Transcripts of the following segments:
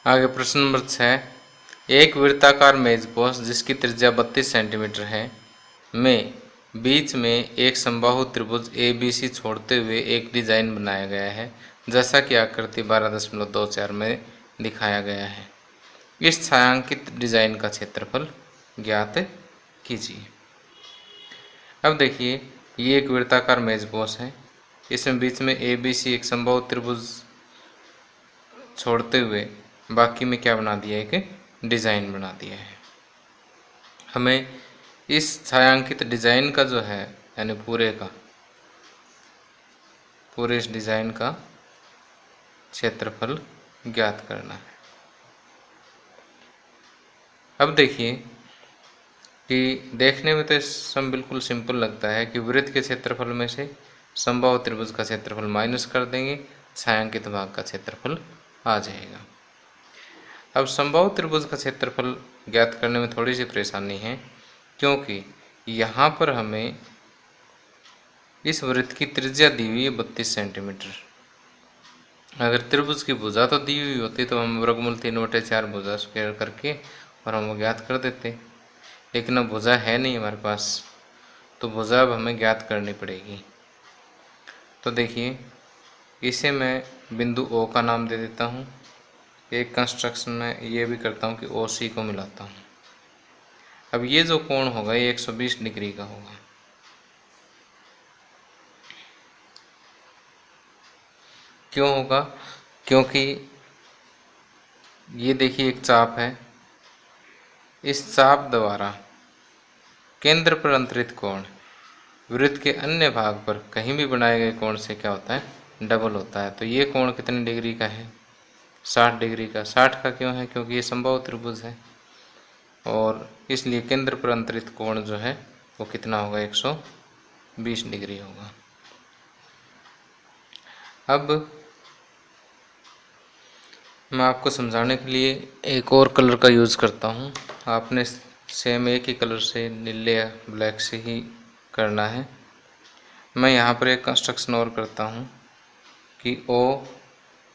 आगे प्रश्न नंबर 6, एक वृत्ताकार मेजपोश जिसकी त्रिज्या 32 सेंटीमीटर है में बीच में एक समबाहु त्रिभुज ABC छोड़ते हुए एक डिजाइन बनाया गया है जैसा कि आकृति 12.24 में दिखाया गया है। इस छायांकित डिजाइन का क्षेत्रफल ज्ञात कीजिए। अब देखिए, ये एक वृत्ताकार मेजपोश है, इसमें बीच में ABC एक समबाहु त्रिभुज छोड़ते हुए बाकी में क्या बना दिया है, एक डिजाइन बना दिया है। हमें इस छायांकित डिजाइन का जो है यानी पूरे इस डिजाइन का क्षेत्रफल ज्ञात करना है। अब देखिए कि देखने में तो सब बिल्कुल सिंपल लगता है कि वृत्त के क्षेत्रफल में से समबाहु त्रिभुज का क्षेत्रफल माइनस कर देंगे, छायांकित भाग का क्षेत्रफल आ जाएगा। अब समबाहु त्रिभुज का क्षेत्रफल ज्ञात करने में थोड़ी सी परेशानी है, क्योंकि यहाँ पर हमें इस वृत्त की त्रिज्या दी हुई है 32 सेंटीमीटर। अगर त्रिभुज की भुजा तो दी हुई होती तो हम वर्गमूल 3/4 भुजा स्क्वायर करके और हम वो ज्ञात कर देते, लेकिन अब भुजा है नहीं हमारे पास, तो भुजा अब हमें ज्ञात करनी पड़ेगी। तो देखिए, इसे मैं बिंदु O का नाम दे देता हूँ। एक कंस्ट्रक्शन में ये भी करता हूँ कि OC को मिलाता हूँ। अब ये जो कोण होगा ये 120 डिग्री का होगा। क्यों होगा? क्योंकि ये देखिए एक चाप है, इस चाप द्वारा केंद्र पर अंतरित कोण वृत्त के अन्य भाग पर कहीं भी बनाए गए कोण से क्या होता है, डबल होता है। तो ये कोण कितने डिग्री का है? 60 डिग्री का। 60 का क्यों है? क्योंकि ये समबाहु त्रिभुज है और इसलिए केंद्र पर अंतरित कोण जो है वो कितना होगा, 120 डिग्री होगा। अब मैं आपको समझाने के लिए एक और कलर का यूज़ करता हूँ। आपने सेम एक ही कलर से, नीले या ब्लैक से ही करना है। मैं यहाँ पर एक कंस्ट्रक्शन और करता हूँ कि O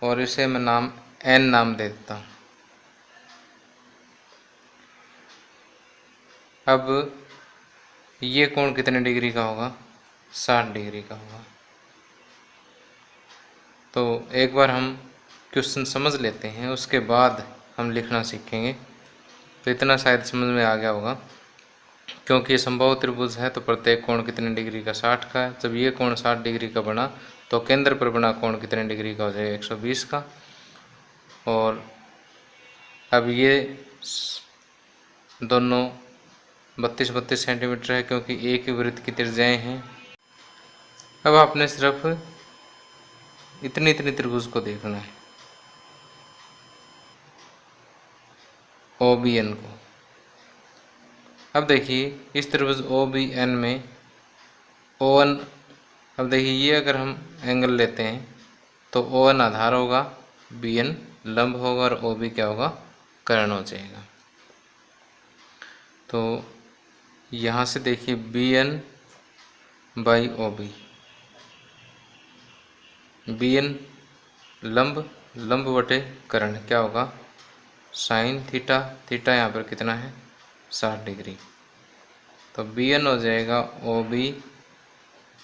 और इसे मैं नाम N नाम दे देता हूँ। अब ये कोण कितने डिग्री का होगा? 60 डिग्री का होगा। तो एक बार हम क्वेश्चन समझ लेते हैं, उसके बाद हम लिखना सीखेंगे। तो इतना शायद समझ में आ गया होगा, क्योंकि ये समबाहु त्रिभुज है तो प्रत्येक कोण कितने डिग्री का? 60 का है। जब ये कोण 60 डिग्री का बना तो केंद्र पर बना कोण कितने डिग्री का हो जाएगा? 120 का। और अब ये दोनों 32-32 सेंटीमीटर है, क्योंकि एक ही वृत्त की त्रिज्याएं हैं। अब आपने सिर्फ इतनी त्रिभुज को देखना है, OBN को। अब देखिए, इस त्रिभुज OBN में ON, अब देखिए ये अगर हम एंगल लेते हैं तो ON आधार होगा, BN लंब होगा और OB क्या होगा? कर्ण हो जाएगा। तो यहाँ से देखिए BN बाई OB, BN लंब बटे कर्ण क्या होगा? Sine theta. थीटा यहाँ पर कितना है? 60 डिग्री। तो BN हो जाएगा OB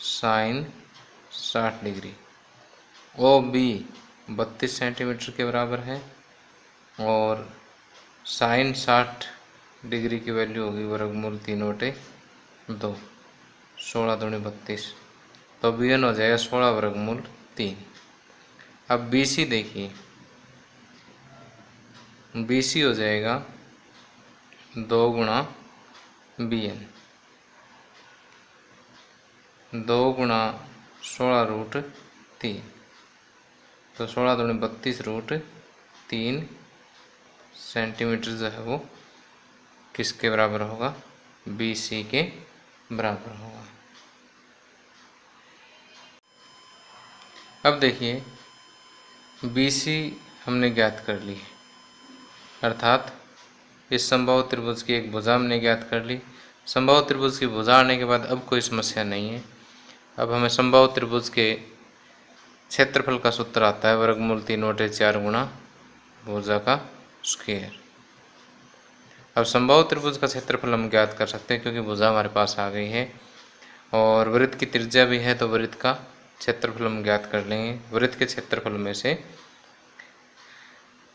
sine 60 degree. OB 32 centimetre के बराबर है और साइन 60 डिग्री की वैल्यू होगी वर्गमूल 3/2, 16 दूनी 32। तो BN हो जाएगा 16 वर्गमूल 3। अब BC देखिए, BC हो जाएगा 2 गुणा BN, 2 गुणा 16√3, तो 16 दूनी 32√3 सेंटीमीटर जो है वो किसके बराबर होगा? BC के बराबर होगा। अब देखिए, BC हमने ज्ञात कर ली, अर्थात इस समबाहु त्रिभुज की एक भुजा हमने ज्ञात कर ली। समबाहु त्रिभुज की भुजा आने के बाद अब कोई समस्या नहीं है। अब हमें समबाहु त्रिभुज के क्षेत्रफल का सूत्र आता है वर्गमूल 3/4 गुणा भुजा का स्क्वायर। अब समबाहु त्रिभुज का क्षेत्रफल हम ज्ञात कर सकते हैं क्योंकि भुजा हमारे पास आ गई है और वृत्त की त्रिज्या भी है, तो वृत्त का क्षेत्रफल हम ज्ञात कर लेंगे। वृत्त के क्षेत्रफल में से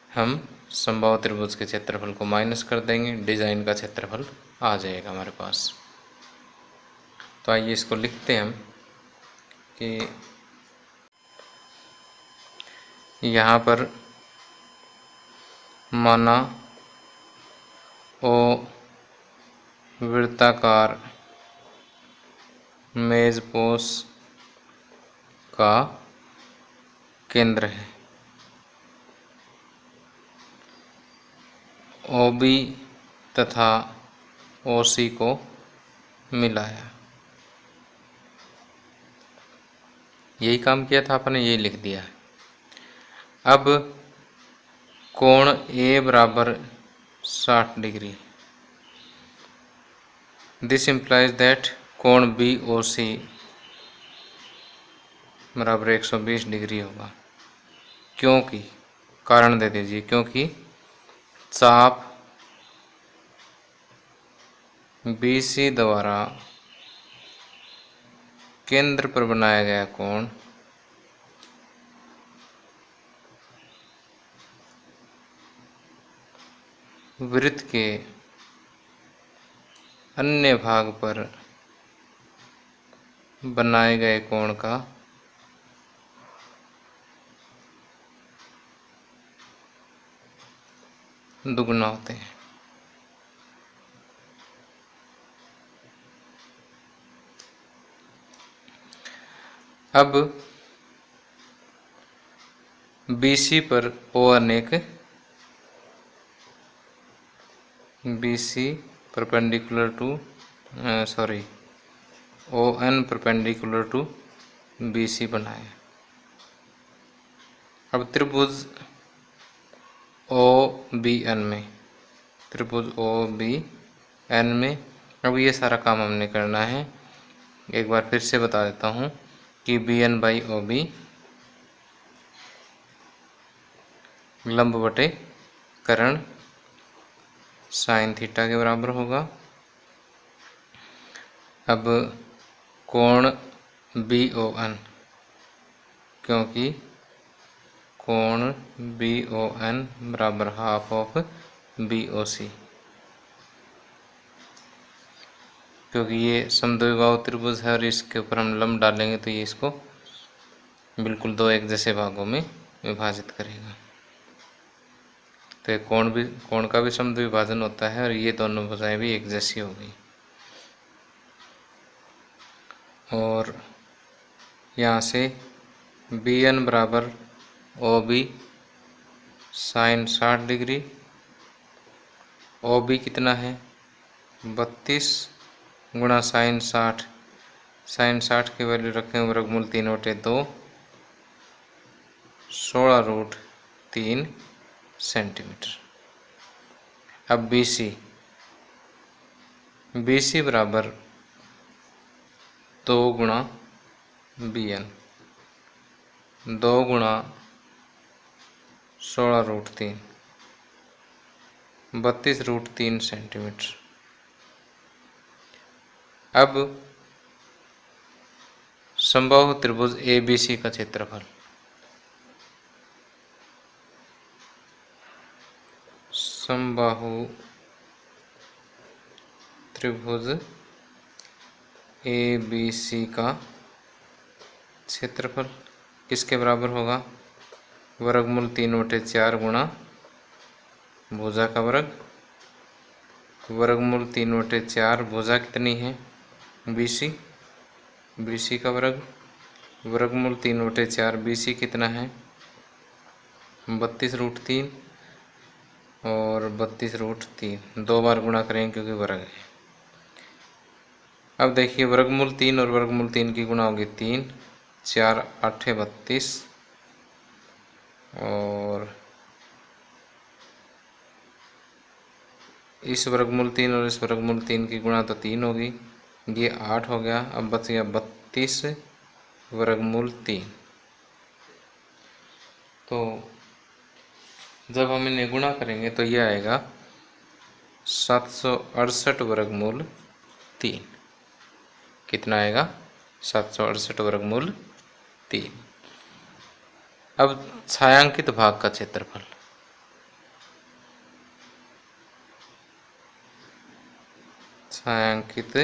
हम समबाहु त्रिभुज के क्षेत्रफल को माइनस कर देंगे, डिजाइन का क्षेत्रफल आ जाएगा हमारे पास। तो आइए इसको लिखते हैं हम कि यहाँ पर माना ओ वृत्ताकार मेजपोश का केंद्र है। OB तथा OC को मिलाया। यही काम किया था आपने, यही लिख दिया। अब कोण A बराबर 60 डिग्री। दिस इम्प्लाइज दैट कोण BOC बराबर 120 डिग्री होगा। क्योंकि, कारण दे दीजिए, क्योंकि चाप BC द्वारा केंद्र पर बनाया गया कोण वृत्त के अन्य भाग पर बनाए गए कोण का दुगना होते हैं। अब BC पर ON एक BC perpendicular to ON perpendicular to BC बनाए। अब त्रिभुज OBN में, त्रिभुज OBN में अब ये सारा काम हमने करना है। एक बार फिर से बता देता हूँ कि BN बाई OB लंब बटे कर्ण साइन थीटा के बराबर होगा। अब कोण BON, क्योंकि कोण BON बराबर हाफ ऑफ BOC, क्योंकि ये समद्विबाहु त्रिभुज है और इसके ऊपर हम लंब डालेंगे तो ये इसको बिल्कुल दो एक जैसे भागों में विभाजित करेगा। तो ये कोण का भी समद्विभाजन होता है और ये दोनों भुजाएं भी एक जैसी होगी। और यहाँ से BN बराबर OB साइन 60 डिग्री। OB कितना है 32 गुणा साइन 60, साइन 60 की वैल्यू रखें वर्गमूल 3/2, 16√3 सेंटीमीटर। अब BC बराबर 2 गुणा BN, 2 गुणा 16√3, 32√3 सेंटीमीटर। अब समबाहु त्रिभुज ABC का क्षेत्रफल, समबाहु त्रिभुज ABC का क्षेत्रफल किसके बराबर होगा, वर्गमूल 3/4 गुणा भुजा का वर्ग, वर्गमूल 3/4 भुजा कितनी है BC का वर्ग, वर्गमूल 3/4 BC कितना है 32√3 और 32√3, 2 बार गुणा करेंगे क्योंकि वर्ग है। अब देखिए वर्गमूल 3 और वर्गमूल 3 की गुणा होगी 3, 4 8 32 और इस वर्गमूल 3 और इस वर्गमूल 3 की गुणा तो 3 होगी, ये 8 हो गया। अब बच गया 32 वर्गमूल 3। तो जब हम इन्हें गुणा करेंगे तो ये आएगा 768 वर्गमूल 3। कितना आएगा? 768 वर्गमूल 3। अब छायांकित भाग का क्षेत्रफल, छायांकित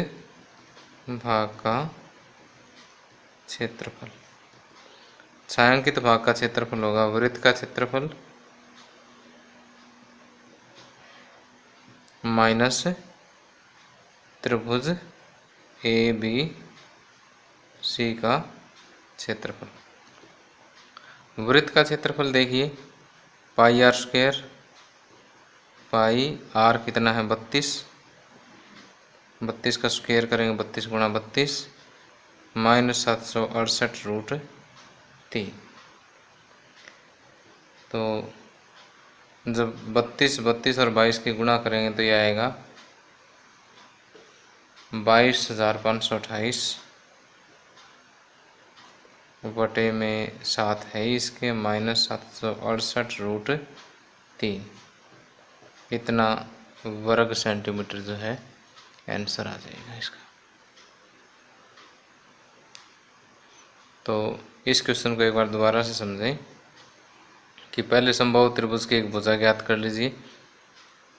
भाग का क्षेत्रफल, छायांकित भाग का क्षेत्रफल होगा वृत्त का क्षेत्रफल माइनस त्रिभुज ABC का क्षेत्रफल। वृत्त का क्षेत्रफल देखिए पाई आर स्क्वायर, पाई आर कितना है 32, 32 का स्क्वायर करेंगे 32 गुणा 32 माइनस 768√3। तो जब 32 और 22 की गुणा करेंगे तो यह आएगा 22,528 बटे में 7 है इसके माइनस 768√3। इतना वर्ग सेंटीमीटर जो है आंसर आ जाएगा इसका। तो इस क्वेश्चन को एक बार दोबारा से समझें कि पहले समबाहु त्रिभुज की एक भुजा ज्ञात कर लीजिए,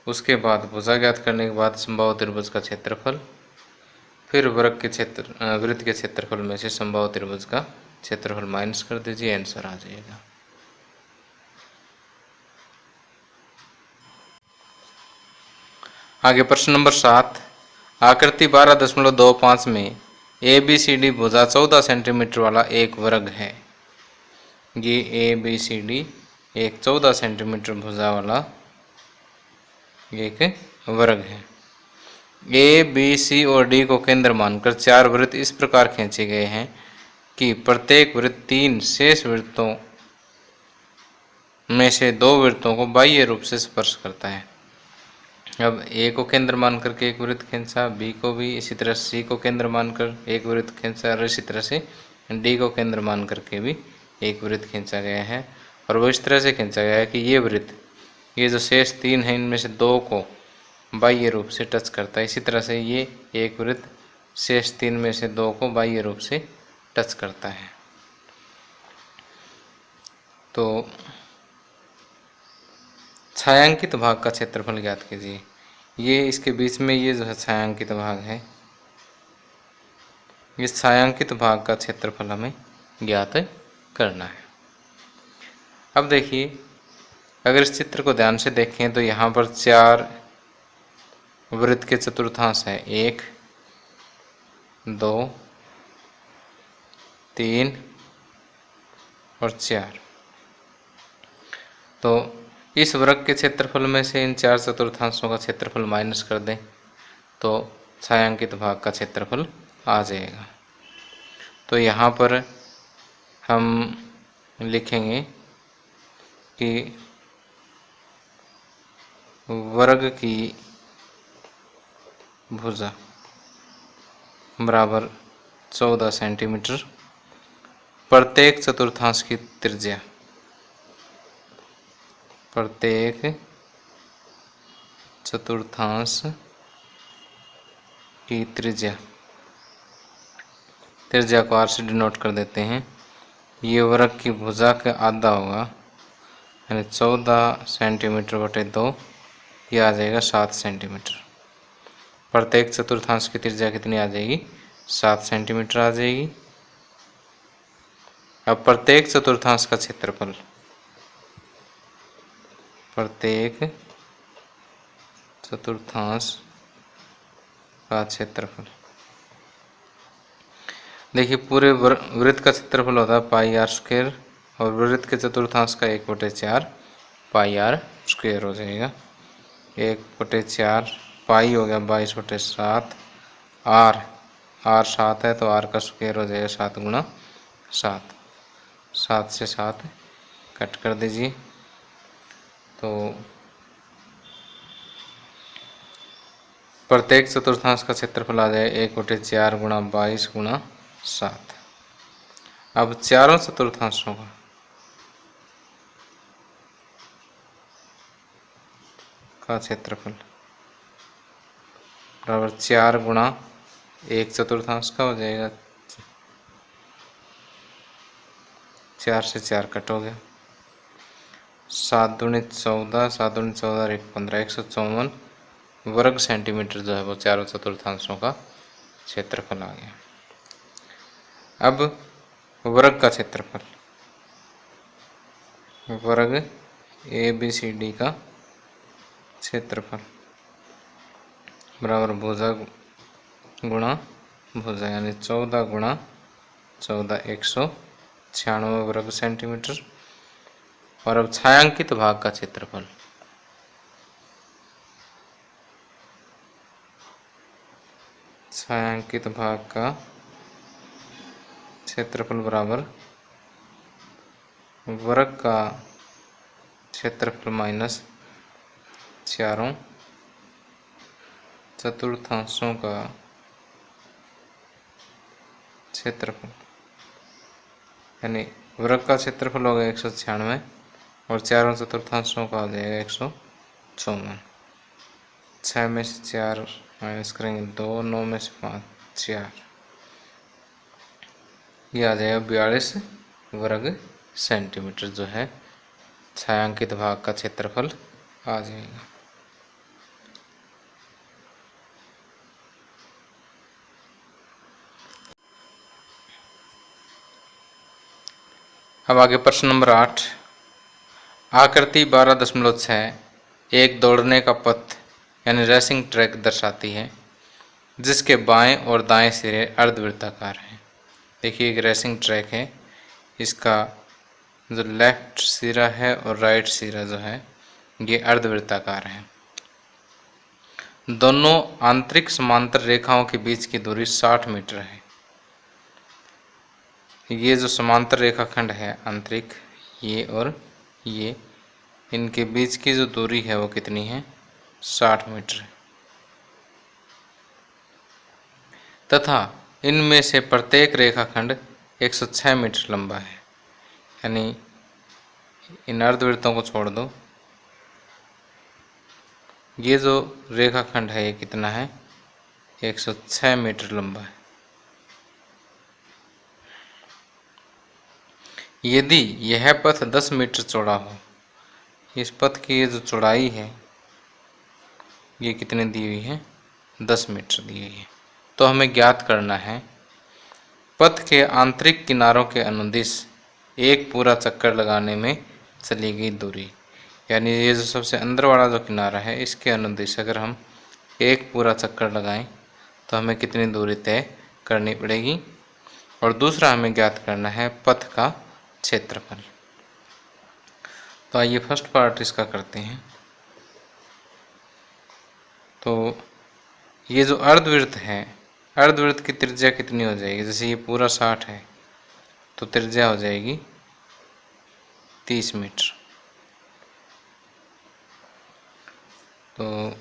उसके बाद भुजा ज्ञात करने के बाद समबाहु त्रिभुज का क्षेत्रफल, फिर वृत्त के क्षेत्रफल में से समबाहु त्रिभुज का क्षेत्रफल माइनस कर दीजिए, आंसर आ जाएगा। आगे प्रश्न नंबर 7, आकृति 12.25 में ABCD भुजा 14 सेंटीमीटर वाला एक वर्ग है। ये ABCD एक 14 सेंटीमीटर भुजा वाला एक वर्ग है। A, B, C और D को केंद्र मानकर 4 वृत्त इस प्रकार खींचे गए हैं कि प्रत्येक वृत्त 3 शेष वृत्तों में से 2 वृत्तों को बाह्य रूप से स्पर्श करता है। अब A को केंद्र मानकर के एक वृत्त खींचा, B को भी इसी तरह C को केंद्र मानकर एक वृत्त खींचा और इसी तरह से D को केंद्र मान करके भी एक वृत्त खींचा गया है। और वो इस तरह से खींचा गया है कि ये वृत्त, ये जो शेष 3 हैं इनमें से 2 को बाह्य रूप से टच करता है। इसी तरह से ये एक वृत्त शेष 3 में से 2 को बाह्य रूप से टच करता है। तो छायांकित भाग का क्षेत्रफल ज्ञात कीजिए। ये इसके बीच में ये जो है छायांकित भाग है, इस छायांकित भाग का क्षेत्रफल हमें ज्ञात करना है। अब देखिए अगर इस चित्र को ध्यान से देखें तो यहाँ पर 4 वृत्त के चतुर्थांश है, 1, 2, 3 और 4। तो इस वृत्त के क्षेत्रफल में से इन 4 चतुर्थांशों का क्षेत्रफल माइनस कर दें तो छायांकित भाग का क्षेत्रफल आ जाएगा। तो यहाँ पर हम लिखेंगे कि वर्ग की भुजा बराबर 14 सेंटीमीटर, प्रत्येक चतुर्थांश की त्रिज्या, प्रत्येक चतुर्थांश की त्रिज्या को आर से डिनोट कर देते हैं। ये वर्ग की भुजा का आधा होगा, यानी 14 सेंटीमीटर बटे 2, ये आ जाएगा 7 सेंटीमीटर। प्रत्येक चतुर्थांश की त्रिज्या कितनी आ जाएगी? 7 सेंटीमीटर आ जाएगी। अब प्रत्येक चतुर्थांश का क्षेत्रफल, प्रत्येक चतुर्थांश का क्षेत्रफल, देखिए पूरे वृत्त का क्षेत्रफल होता है पाई आर स्क्वायर और वृत्त के चतुर्थांश का 1/4 पाई आर स्क्वायर हो जाएगा। 1/4 पाई हो गया 22/7, आर 7 है तो आर का स्क्वायर हो जाएगा 7 गुणा 7, 7 से 7 कट कर दीजिए। तो प्रत्येक चतुर्थांश का क्षेत्रफल आ जाए 1/4 गुणा 22 गुणा 7। अब चारों चतुर्थांशों का का क्षेत्रफल बराबर 4 गुणा 1/4 का हो जाएगा। 4 से 4 कट हो गया। 7 दूनी 14, 7 दूनी 14 और 1 15, 154 वर्ग सेंटीमीटर जो है वो 4/4 का क्षेत्रफल आ गया। अब वर्ग का क्षेत्रफल, वर्ग ABCD का क्षेत्रफल बराबर भुजा गुणा भुजा, यानी 14 गुणा 14 196 वर्ग सेंटीमीटर। और अब छायांकित भाग का क्षेत्रफल, छायांकित भाग का क्षेत्रफल बराबर वर्ग का क्षेत्रफल माइनस 4/4 का क्षेत्रफल, यानी वर्ग का क्षेत्रफल होगा 196 और 4/4 का हो जाएगा 154। 6 में से 4 माइनस करेंगे 2, 9 में से 5 4, ये आ जाएगा 42 वर्ग सेंटीमीटर जो है छायांकित भाग का क्षेत्रफल आ जाएगा। अब आगे प्रश्न नंबर 8। आकृति 12.6 एक दौड़ने का पथ यानी रेसिंग ट्रैक दर्शाती है, जिसके बाएं और दाएं सिरे अर्धवृत्ताकार हैं। देखिए एक रेसिंग ट्रैक है, इसका जो लेफ्ट सिरा है और राइट सिरा जो है ये अर्धवृत्ताकार है। दोनों आंतरिक समांतर रेखाओं के बीच की दूरी 60 मीटर है। ये जो समांतर रेखाखंड है आंतरिक, ये और ये, इनके बीच की जो दूरी है वो कितनी है? 60 मीटर। तथा इनमें से प्रत्येक रेखाखंड 106 मीटर लंबा है। यानी इन अर्धवृत्तों को छोड़ दो, ये जो रेखाखंड है ये कितना है? 106 मीटर लंबा है। यदि यह पथ 10 मीटर चौड़ा हो, इस पथ की ये जो चौड़ाई है ये कितनी दी हुई है? 10 मीटर दी हुई है। तो हमें ज्ञात करना है पथ के आंतरिक किनारों के अनुदिश एक पूरा चक्कर लगाने में चली गई दूरी। यानी ये जो सबसे अंदर वाला जो किनारा है इसके अनुदिश अगर हम एक पूरा चक्कर लगाएं तो हमें कितनी दूरी तय करनी पड़ेगी। और दूसरा हमें ज्ञात करना है पथ का क्षेत्रफल। तो आइए फर्स्ट पार्ट इसका करते हैं। तो ये जो अर्धवृत्त है, अर्धवृत्त की त्रिज्या कितनी हो जाएगी? जैसे ये पूरा 60 है तो त्रिज्या हो जाएगी 30 मीटर। तो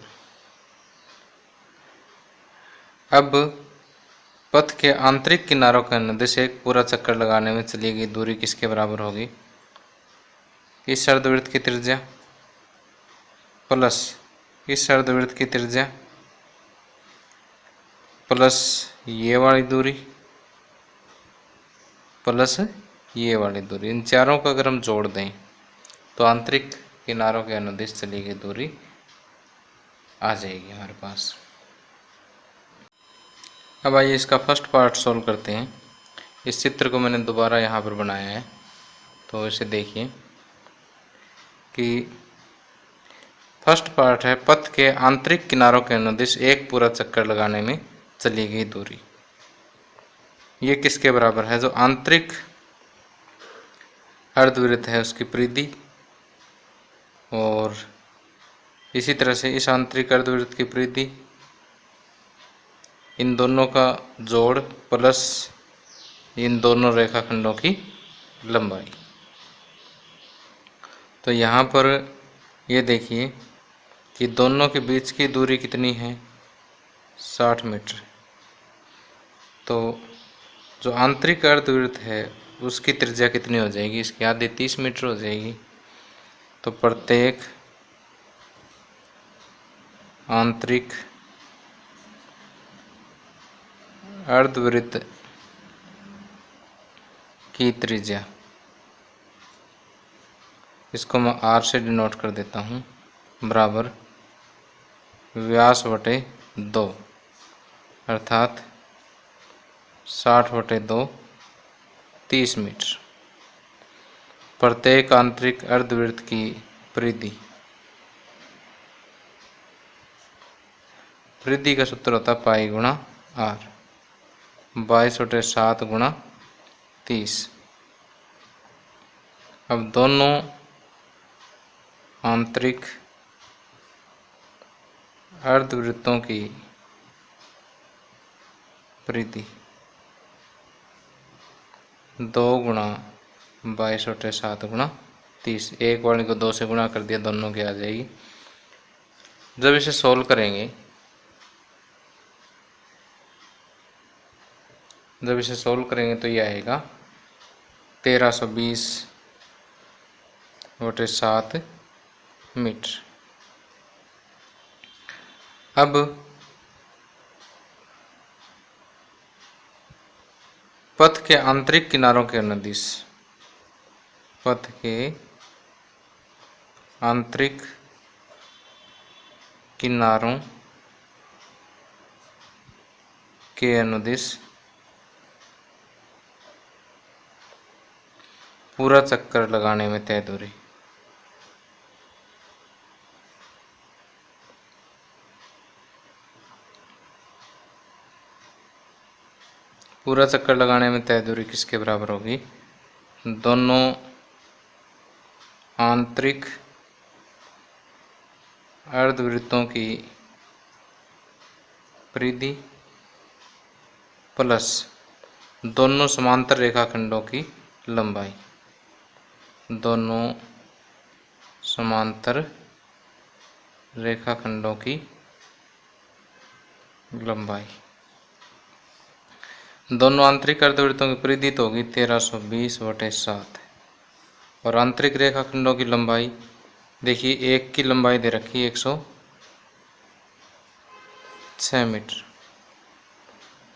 अब पथ के आंतरिक किनारों के अनुदिश एक पूरा चक्कर लगाने में चली गई दूरी किसके बराबर होगी? इस अर्धवृत्त की त्रिज्या प्लस इस अर्धवृत्त की त्रिज्या प्लस ये वाली दूरी प्लस ये वाली दूरी। इन चारों को अगर हम जोड़ दें तो आंतरिक किनारों के अनुदिश चली गई दूरी आ जाएगी हमारे पास। अब आइए इसका फर्स्ट पार्ट सॉल्व करते हैं। इस चित्र को मैंने दोबारा यहाँ पर बनाया है, तो इसे देखिए कि फर्स्ट पार्ट है पथ के आंतरिक किनारों के अनुदिश एक पूरा चक्कर लगाने में चली गई दूरी। ये किसके बराबर है? जो आंतरिक अर्धवृत्त है उसकी परिधि, और इसी तरह से इस आंतरिक अर्धवृत्त की परिधि, इन दोनों का जोड़ प्लस इन दोनों रेखाखंडों की लंबाई। तो यहाँ पर ये देखिए कि दोनों के बीच की दूरी कितनी है? 60 मीटर। तो जो आंतरिक अर्धवृत्त है उसकी त्रिज्या कितनी हो जाएगी? इसकी आधी 30 मीटर हो जाएगी। तो प्रत्येक आंतरिक अर्धवृत्त की त्रिज्या, इसको मैं r से डिनोट कर देता हूँ, बराबर व्यास बटे 2, अर्थात 60 बटे 2 30 मीटर। प्रत्येक आंतरिक अर्धवृत्त की परिधि, परिधि का सूत्र होता है पाई गुणा r, 22 बटे 7 गुणा 30। अब दोनों आंतरिक अर्धवृत्तों की परिधि 2 गुणा 22 बटे 7 गुणा 30, एक वाली को 2 से गुणा कर दिया, दोनों की आ जाएगी। जब इसे सोल्व करेंगे, तो ये आएगा 1320 बटे 7 मीटर। अब पथ के आंतरिक किनारों के अनुदिश, पथ के आंतरिक किनारों के अनुदिश पूरा चक्कर लगाने में तय दूरी, पूरा चक्कर लगाने में तय दूरी किसके बराबर होगी? दोनों आंतरिक अर्धवृत्तों की परिधि प्लस दोनों समांतर रेखाखंडों की लंबाई, दोनों समांतर रेखाखंडों की लंबाई। दोनों आंतरिक अर्धवृत्तों की परिधि तो होगी 1320 बटे 7, और आंतरिक रेखाखंडों की लंबाई देखिए, एक की लंबाई दे रखी है 106 मीटर,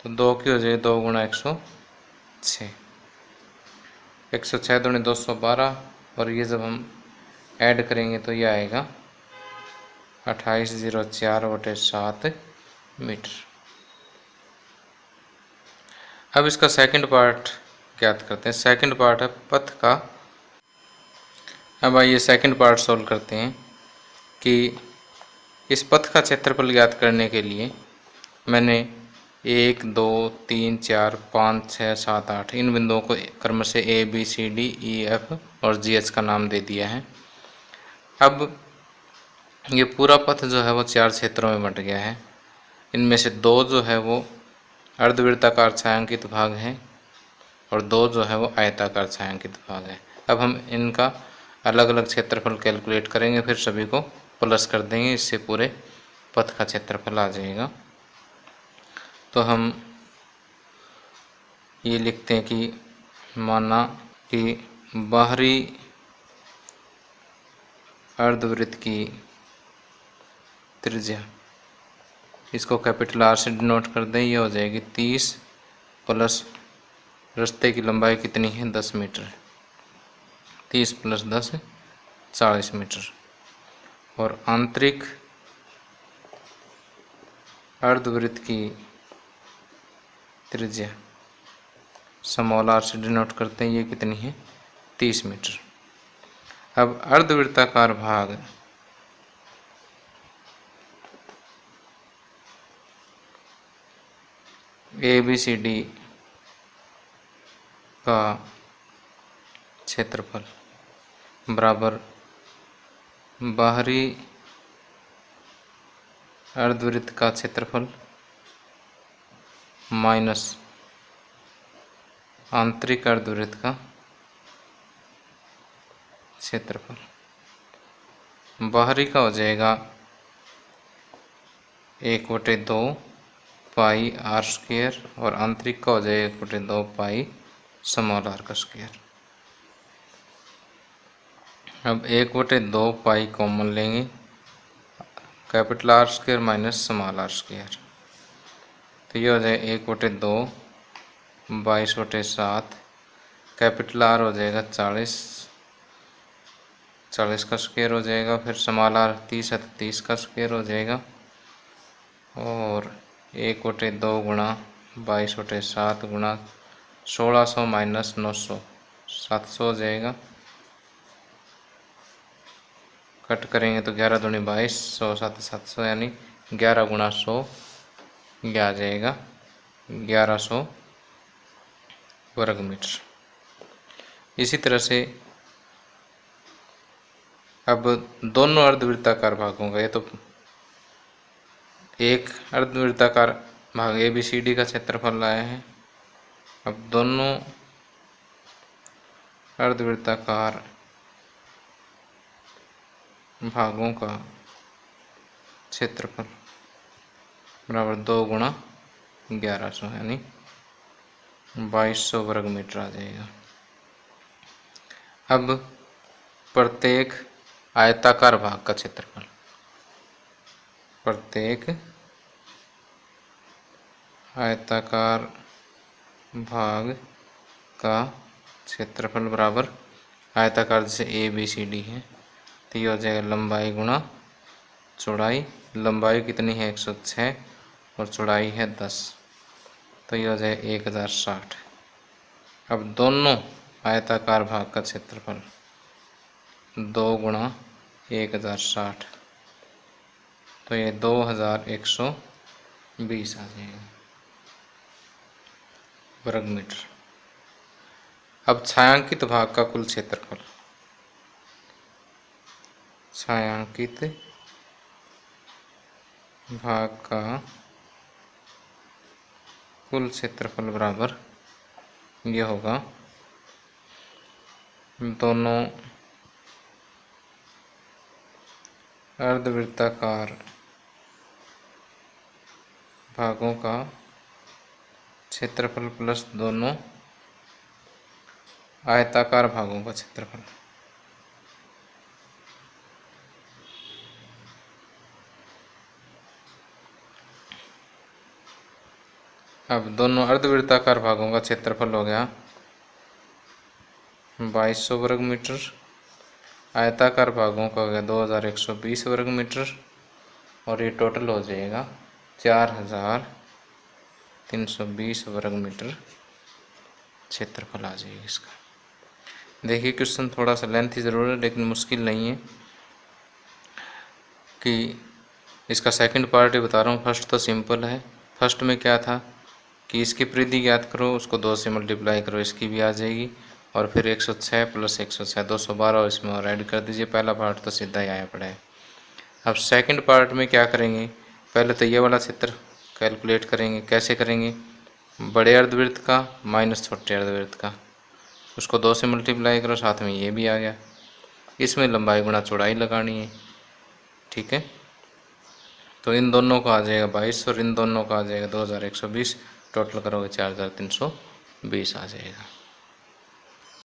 तो 2 की हो जाए 2 गुणा 106, 106 दूनी 212, और ये जब हम ऐड करेंगे तो ये आएगा 2804 बटे 7 मीटर। अब इसका सेकंड पार्ट ज्ञात करते हैं। सेकंड पार्ट है पथ का। अब आइए सेकंड पार्ट सॉल्व करते हैं कि इस पथ का क्षेत्रफल ज्ञात करने के लिए मैंने 1 2 3 4 5 6 7 8 इन बिंदुओं को क्रम से A B C D E F और G H का नाम दे दिया है। अब ये पूरा पथ जो है वो 4 क्षेत्रों में बंट गया है। इनमें से 2 जो है वो अर्धवृत्ताकार छायांकित भाग है और 2 जो है वो आयताकार छायांकित भाग है। अब हम इनका अलग अलग क्षेत्रफल कैलकुलेट करेंगे, फिर सभी को प्लस कर देंगे, इससे पूरे पथ का क्षेत्रफल आ जाएगा। तो हम ये लिखते हैं कि माना कि बाहरी अर्धवृत्त की त्रिज्या, इसको कैपिटल R से डिनोट कर दें, ये हो जाएगी 30 प्लस रास्ते की लंबाई कितनी है 10 मीटर, 30 प्लस 10 40 मीटर, और आंतरिक अर्धवृत्त की त्रिज्या स्मॉल r से डिनोट करते हैं, ये कितनी है 30 मीटर। अब अर्धवृत्ताकार भाग ABCD का क्षेत्रफल बराबर बाहरी अर्धवृत्त का क्षेत्रफल माइनस आंतरिक अर्धवृत्त का क्षेत्रफल। बाहरी का हो जाएगा 1/2 पाई r स्क्वायर, और आंतरिक का हो जाएगा 1/2 पाई स्मॉल r का स्क्वायर। अब 1/2 पाई कॉमन लेंगे capital R square minus small R square. तो ये हो जाए 1/2 22/7, कैपिटल आर हो जाएगा 40 का स्क्वायर हो जाएगा, फिर स्मॉल आर 30 है तो 30 का स्क्वायर हो जाएगा, और 1/2 गुणा 22/7 गुणा 1600 माइनस 900 700 हो जाएगा। कट करेंगे तो 11 दूनी 22, 100 7 700, यानी 11 गुणा 100 यह आ जाएगा 1100 वर्ग मीटर। इसी तरह से अब दोनों अर्धवृत्ताकार भागों का, ये तो एक अर्धवृत्ताकार भाग ABCD का क्षेत्रफल लाए हैं, अब दोनों अर्धवृत्ताकार भागों का क्षेत्रफल बराबर 2 गुणा 1100 यानी 2200 वर्ग मीटर आ जाएगा। अब प्रत्येक आयताकार भाग का क्षेत्रफल, प्रत्येक आयताकार भाग का क्षेत्रफल बराबर आयताकार जैसे ABCD है, तो ये हो जाएगा लंबाई गुणा चौड़ाई। लंबाई कितनी है 106 और चौड़ाई है 10, तो ये हो जाए 1060। अब दोनों आयताकार भाग का क्षेत्रफल 2 गुणा 1060, तो ये 2120 आ जाएगा वर्ग मीटर। अब छायांकित भाग का कुल क्षेत्रफल, छायांकित भाग का कुल क्षेत्रफल बराबर ये होगा दोनों अर्धवृत्ताकार भागों का क्षेत्रफल प्लस दोनों आयताकार भागों का क्षेत्रफल। अब दोनों अर्धवृत्ताकार भागों का क्षेत्रफल हो गया 2200 वर्ग मीटर, आयताकार भागों का हो गया 2120 वर्ग मीटर, और ये टोटल हो जाएगा 4320 वर्ग मीटर क्षेत्रफल आ जाएगा इसका। देखिए क्वेश्चन थोड़ा सा लेंथी ज़रूर है लेकिन मुश्किल नहीं है कि इसका सेकंड पार्ट ही बता रहा हूँ। फर्स्ट तो सिंपल है। फर्स्ट में क्या था कि इसकी परिधि ज्ञात करो, उसको 2 से मल्टीप्लाई करो, इसकी भी आ जाएगी, और फिर 106 प्लस 106 212 और इसमें और ऐड कर दीजिए। पहला पार्ट तो सीधा ही आया पड़ा है। अब सेकंड पार्ट में क्या करेंगे, पहले तो ये वाला क्षेत्र कैलकुलेट करेंगे। कैसे करेंगे, बड़े अर्धवृत्त का माइनस छोटे अर्धवृत्त का, उसको 2 से मल्टीप्लाई करो, साथ में ये भी आ गया। इसमें लंबाई गुणा चौड़ाई लगानी है, ठीक है। तो इन दोनों का आ जाएगा 22 और इन दोनों का आ जाएगा 2120, टोटल करोगे 4320 आ जाएगा।